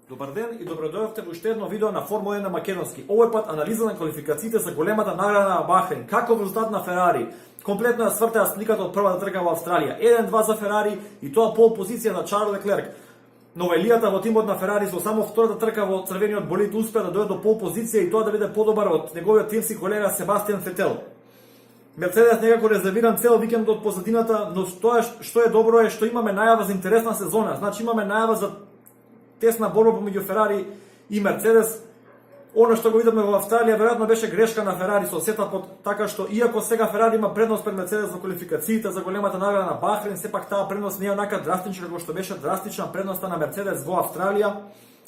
Добар ден и добродојавте во уште едно видео на Формула 1 на македонски. Овој пат анализа на квалификациите за големата награда на Бахрейн. Каков резултат на Ферари? Комплетно ја свртеа сликата од првата трка во Австралија. 1-2 за Ферари и тоа пол позиција на Чарлс Леклерк. Новелијата во тимот на Ферари со само втората трка во црвениот болид успеа да дојде до пол позиција и тоа да биде подобар од неговиот тимски колега Себастијан Фетел. Мерцедес некако резервиран цел викенд од позадината, но тоа што е добро е што имаме најава за интересна сезона. Значи имаме најава за тесна борба помеѓу Ферари и Мерцедес. Оно што го видовме во Австралија веројатно беше грешка на Ферари со сетапот, така што иако сега Ферари има предност пред Мерцедес во квалификациите за големата награда на Бахрейн, сепак таа предност не е онака драстична како што беше драстична предноста на Мерцедес во Австралија.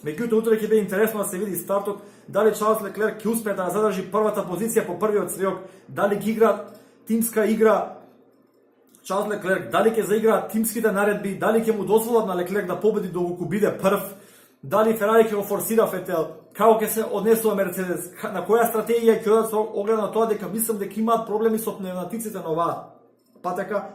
Меѓутоа утре ќе биде интересно да се види стартот, дали Чарлс Леклерк ќе успее да задржи првата позиција по првиот среок, дали ќе игра тимска игра Чарлс Леклерк, дали ќе заиграат тимските наредби, дали ќе му дозволат на Леклерк да победи доколку биде прв, дали Ферари ќе го форсира Фетел, како ќе се однесува Мерцедес, на која стратегија ќе одат со оглед на тоа дека мислам дека имаат проблеми со пневматиците на оваа патека,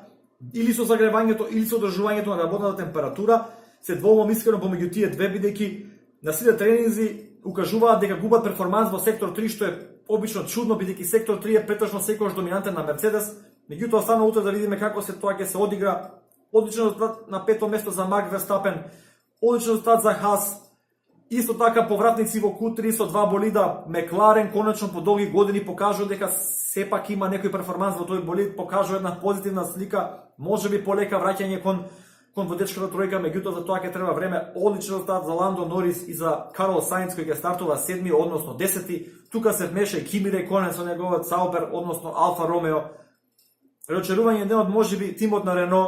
или со загревањето, или со одржувањето на работната температура. Се двоумам искрено помеѓу тие две, бидејќи на сите тренинзи укажуваат дека губат перформанс во сектор 3, што е обично чудно, бидејќи сектор 3 е претежно секогаш доминантен на Мерцедес. Меѓутоа остана утре да видиме како се тоа ќе се одигра. Одличен резултат на пето место за Макс Верстапен, одличен резултат за Хас. Исто така повратници во Q3 со два болида. Мекларен конечно по долги години покажува дека сепак има некој перформанс во тој болид, покажува една позитивна слика, можеби полека враќање кон водечката тројка, меѓутоа за тоа ќе треба време. Одличен резултат за Ландо Норис и за Карлос Саинц кој ќе стартува 7 односно 10. Тука се вмеша и Кими Реконен со неговиот Саубер односно Алфа Ромео. Разочарување еден од можеби тимот на Рено.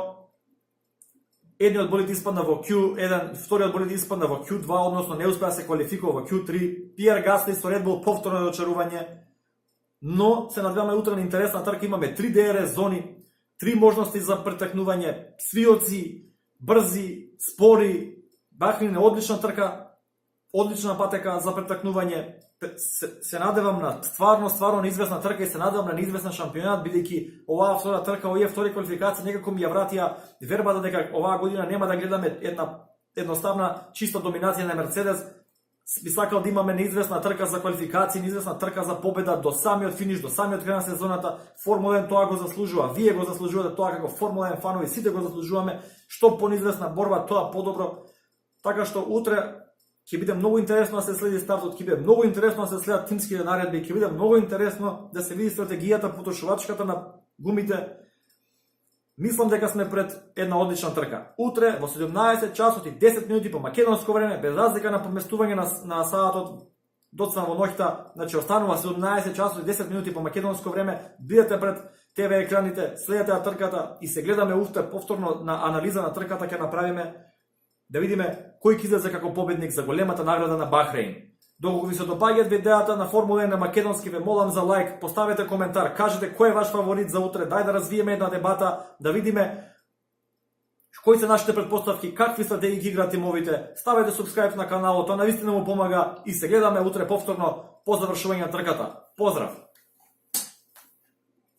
Едниот болид испадна во Q1, вториот болид испадна во Q2, односно не успеа да се квалификува во Q3. Пиер Гасли со Red Bull повторно разочарување. Но се надеваме утре на интересна трка, имаме 3 ДРС зони, 3 можности за претекнување, свиоци, брзи, спори. Бахрейн е одлична трка, одлична патека за претекнување. Се надевам на стварно неизвестна трка и се надевам на неизвестен шампионат, бидејќи оваа втора трка, овие втори квалификации некако ми ја вратија вербата дека оваа година нема да гледаме една едноставна чиста доминација на Мерцедес. Би сакал да имаме неизвестна трка за квалификации, неизвестна трка за победа до самиот финиш, до самиот крај на сезоната. Формула 1 тоа го заслужува, вие го заслужувате тоа како Формула 1 фанови, сите го заслужуваме. Што понеизвестна борба, тоа подобро. Така што утре ќе биде многу интересно да се следи стартот, ќе биде многу интересно да се следат тимските наредби, ќе биде многу интересно да се види стратегијата потрошувачката на гумите. Мислам дека сме пред една одлична трка. Утре во 17 часот и 10 минути по македонско време, без разлика на поместување на саатот доцна во ноќта, значи останува 17 часот и 10 минути по македонско време. Бидете пред ТВ екраните, следете ја трката и се гледаме утре повторно на анализа на трката ќе направиме да видиме кој ќе излезе како победник за големата награда на Бахрейн. Доколку ви се допаѓаат видеата на Формула 1 на македонски, ве молам за лайк, поставете коментар, кажете кој е ваш фаворит за утре, дај да развиеме една дебата, да видиме кои се нашите предпоставки, какви стратегии ќе играат тимовите. Ставете субскрайб на каналот, тоа навистина му помага и се гледаме утре повторно по завршување на трката. Поздрав!